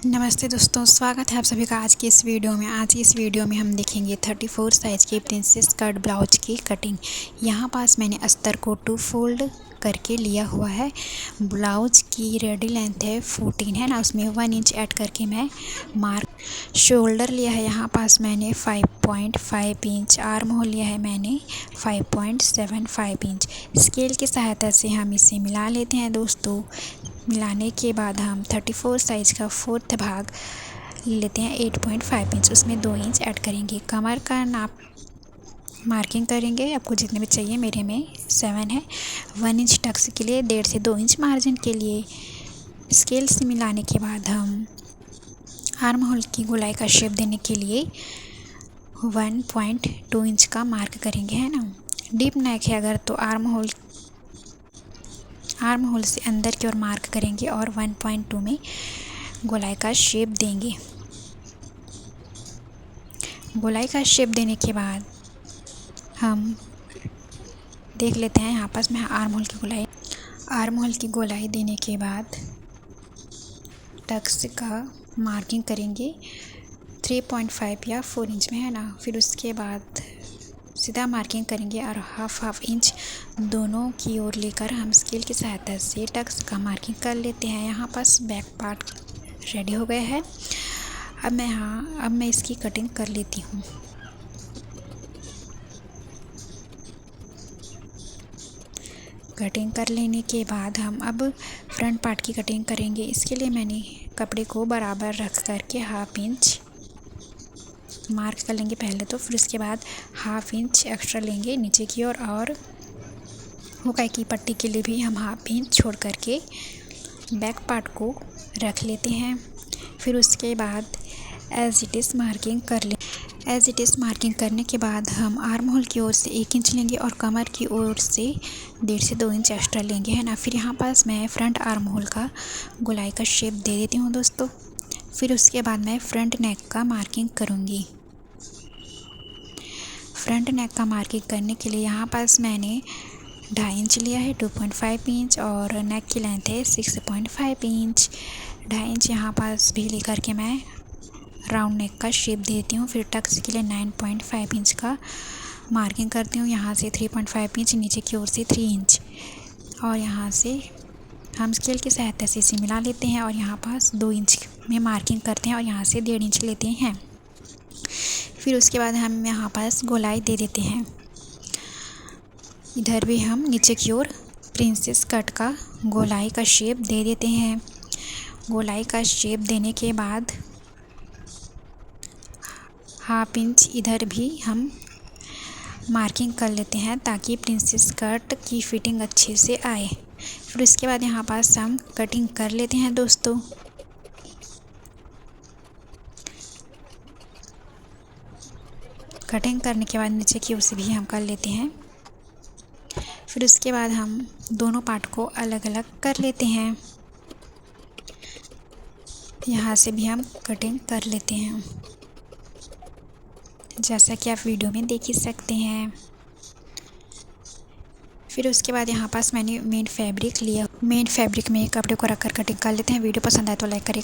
नमस्ते दोस्तों, स्वागत है आप सभी का आज की इस वीडियो में। आज की इस वीडियो में हम देखेंगे 34 साइज़ की प्रिंसेस कट ब्लाउज की कटिंग। यहाँ पास मैंने अस्तर को 2 फोल्ड करके लिया हुआ है। ब्लाउज की रेडी लेंथ है 14 है ना, उसमें 1 इंच ऐड करके मैं मार्क शोल्डर लिया है। यहाँ पास मैंने 5.5 इंच, आर्म होल लिया है मैंने 5.75 इंच। स्केल की सहायता से हम इसे मिला लेते हैं दोस्तों। मिलाने के बाद हम 34 साइज़ का 4th भाग लेते हैं 8.5 इंच, उसमें 2 इंच ऐड करेंगे। कमर का नाप मार्किंग करेंगे, आपको जितने भी चाहिए। मेरे में 7 है। 1 इंच टक्स के लिए, 1.5 से 2 इंच मार्जिन के लिए। स्केल से मिलाने के बाद हम आर्म होल की गोलाई का शेप देने के लिए 1.2 इंच का मार्क करेंगे, है ना। डीप नेक है अगर तो आर्म होल से अंदर की ओर मार्क करेंगे और 1.2 में गोलाई का शेप देंगे। गोलाई का शेप देने के बाद हम देख लेते हैं। यहाँ पास मैं आर्म होल की गोलाई देने के बाद टक्स का मार्किंग करेंगे 3.5 या 4 इंच में, है ना। फिर उसके बाद सीधा मार्किंग करेंगे और हाफ इंच दोनों की ओर लेकर हम स्केल की सहायता से टक्स का मार्किंग कर लेते हैं। यहाँ पास बैक पार्ट रेडी हो गया है। अब मैं इसकी कटिंग कर लेती हूँ। कटिंग कर लेने के बाद हम अब फ्रंट पार्ट की कटिंग करेंगे। इसके लिए मैंने कपड़े को बराबर रख करके हाफ इंच मार्क कर लेंगे पहले तो। फिर उसके बाद हाफ इंच एक्स्ट्रा लेंगे नीचे की ओर, और हुकाई की पट्टी के लिए भी हम हाफ इंच छोड़ करके बैक पार्ट को रख लेते हैं। फिर उसके बाद एज इट इज़ मार्किंग करने के बाद हम आर्म होल की ओर से 1 इंच लेंगे और कमर की ओर से 1.5 से 2 इंच एक्स्ट्रा लेंगे, है ना। फिर यहाँ पास मैं फ्रंट आर्म होल का गोलाई का शेप दे देती हूँ दोस्तों। फिर उसके बाद मैं फ्रंट नेक का मार्किंग करूँगी। फ्रंट नेक का मार्किंग करने के लिए यहाँ पास मैंने 2.5 इंच लिया है, 2.5 इंच, और नेक की लेंथ है 6.5 इंच। 2.5 इंच यहाँ पास भी लेकर के मैं राउंड नेक का शेप देती हूँ। फिर टक्स के लिए 9.5 इंच का मार्किंग करती हूँ। यहाँ से 3.5 इंच, नीचे की ओर से 3 इंच, और यहाँ से हम स्केल की सहायता से इसे मिला लेते हैं और यहाँ पास 2 इंच में मार्किंग करते हैं और यहाँ से 1.5 इंच लेते हैं। फिर उसके बाद हम यहाँ पास गोलाई दे देते हैं। इधर भी हम नीचे की ओर प्रिंसेस कट का गोलाई का शेप दे देते हैं। गोलाई का शेप देने के बाद हाफ इंच इधर भी हम मार्किंग कर लेते हैं ताकि प्रिंसेस कट की फिटिंग अच्छे से आए। फिर उसके बाद यहाँ पास हम कटिंग कर लेते हैं दोस्तों। कटिंग करने के बाद नीचे की ओर से भी हम कर लेते हैं। फिर उसके बाद हम दोनों पार्ट को अलग अलग कर लेते हैं। यहाँ से भी हम कटिंग कर लेते हैं, जैसा कि आप वीडियो में देख ही सकते हैं। फिर उसके बाद यहाँ पास मैंने मेन फैब्रिक लिया। मेन फैब्रिक में कपड़े को रखकर कटिंग कर लेते हैं। वीडियो पसंद आए तो लाइक करिए।